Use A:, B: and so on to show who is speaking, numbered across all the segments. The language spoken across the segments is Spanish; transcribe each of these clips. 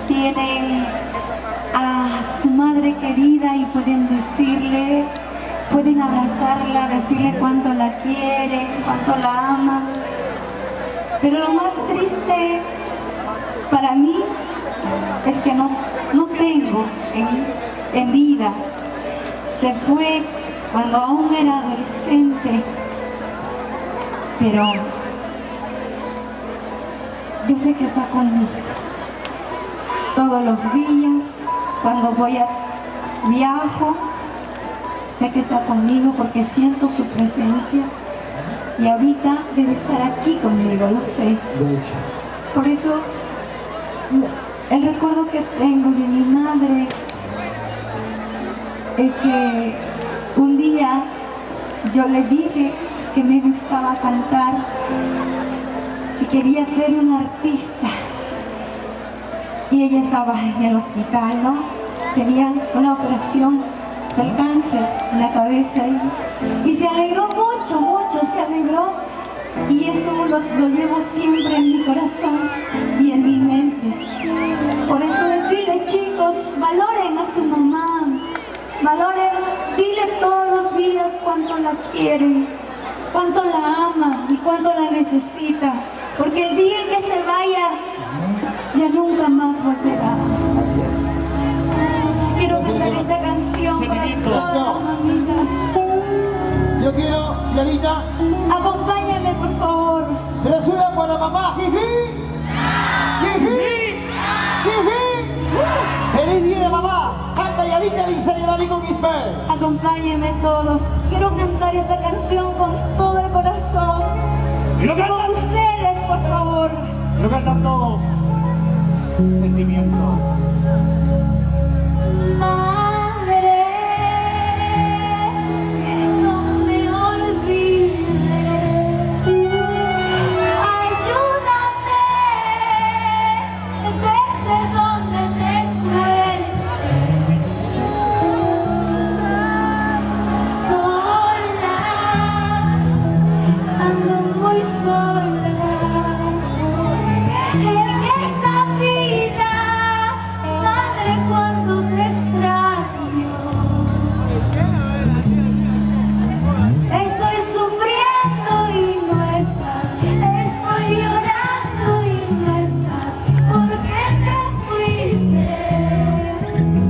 A: tienen a su madre querida y pueden decirle, pueden abrazarla, decirle cuánto la quieren, cuánto la aman. Pero lo más triste para mí es que no tengo en vida. Se fue cuando aún era adolescente, pero yo sé que está conmigo todos los días. Cuando viajo, sé que está conmigo porque siento su presencia y ahorita debe estar aquí conmigo, lo sé. Por eso el recuerdo que tengo de mi madre es que un día yo le dije que me gustaba cantar y quería ser una artista. Y ella estaba en el hospital, ¿no? Tenía una operación del cáncer en la cabeza y se alegró mucho, mucho, se alegró. Y eso lo llevo siempre en mi corazón y en mi mente. Por eso decirles, chicos, valoren a su mamá, valoren, dile todos los días cuánto la quieren, cuánto la ama y cuánto la necesita. Porque el día en que se vaya, ya nunca más volverá.
B: Así es.
A: Quiero cantar esta canción para todas las amigas.
B: Yo quiero, Yanita,
A: Acompáñame, por favor.
B: que le suena por la mamá. ¡Jiji! ¡Jiji! ¡Jiji! ¡Feliz día de mamá! Canta Yanita Lisa y Dani con Isper.
A: Acompáñenme todos. Quiero cantar esta canción con todo el corazón. Y con ustedes, por favor.
C: Lo cantan todos. Sentimiento.
A: Madre, no me olvides. Ayúdame desde donde me encuentre. Sola, ando muy sola en esta vida. Madre, cuando te extraño, estoy sufriendo y no estás, estoy llorando y no estás. ¿Por qué te fuiste,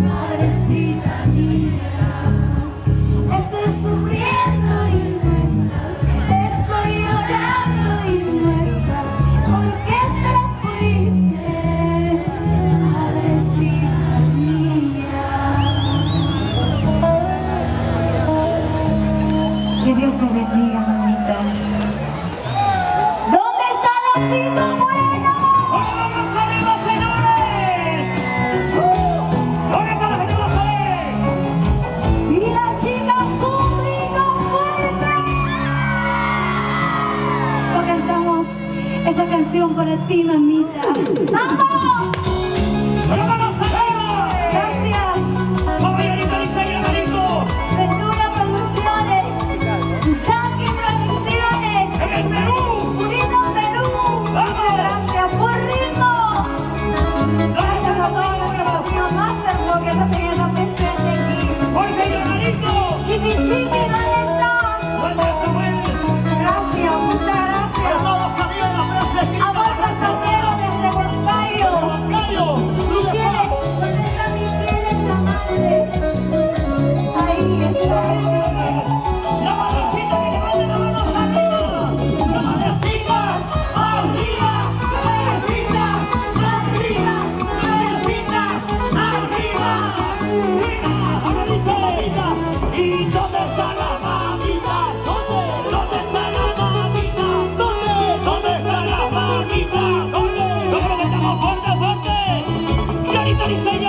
A: madrecita mía? Estoy sufriendo y no estás, estoy llorando y no estás. ¿Por qué te fuiste, madrecita mía? Que Dios te bendiga, mamita. ¿Dónde está Diosito bueno?
C: ¡Vamos arriba, señores! ¿Dónde está la gente que lo sabe?
A: Y las chicas un grito fuerte. Lo cantamos esta canción para ti, mamita. ¡Vamos!
C: ¡Pero vamos arriba!
A: Gracias.
C: ¡Vamos, Yanita Lisa y Danico!
A: Ventura Producciones, Yankee Producciones,
C: ¡En el Perú!
A: Purito Perú. Muchas gracias por ritmo. Gracias a todos nuestros tíos Master porque está teniendo presente aquí.
C: ¡Jorge y Danico!
A: Chiqui Chiqui, ¿dónde estás?
C: ¡Juan Samuel!
A: Gracias, muchas
B: Para
A: gracias.
B: todos amigos, la frase
A: Amor Soltero desde Huancayo.
B: Huancayo. Luz de
A: ¿Quiénes?
B: Paz.
A: ¿Dónde están mis fieles amantes? Ahí está.
C: ¡La mamacita que levante las manos arriba! ¡Las mamecitas arriba! ¡Mamecitas arriba! ¡Mamecitas arriba! ¡Mira! Ahora dice mamitas. ¿Y dónde está la mamita? ¿Dónde? ¿Dónde está la mamita? ¿Dónde? ¿Dónde está la mamita? ¿Dónde? ¡Nosotros cantamos fuerte, fuerte! ¡Yanita Lisa y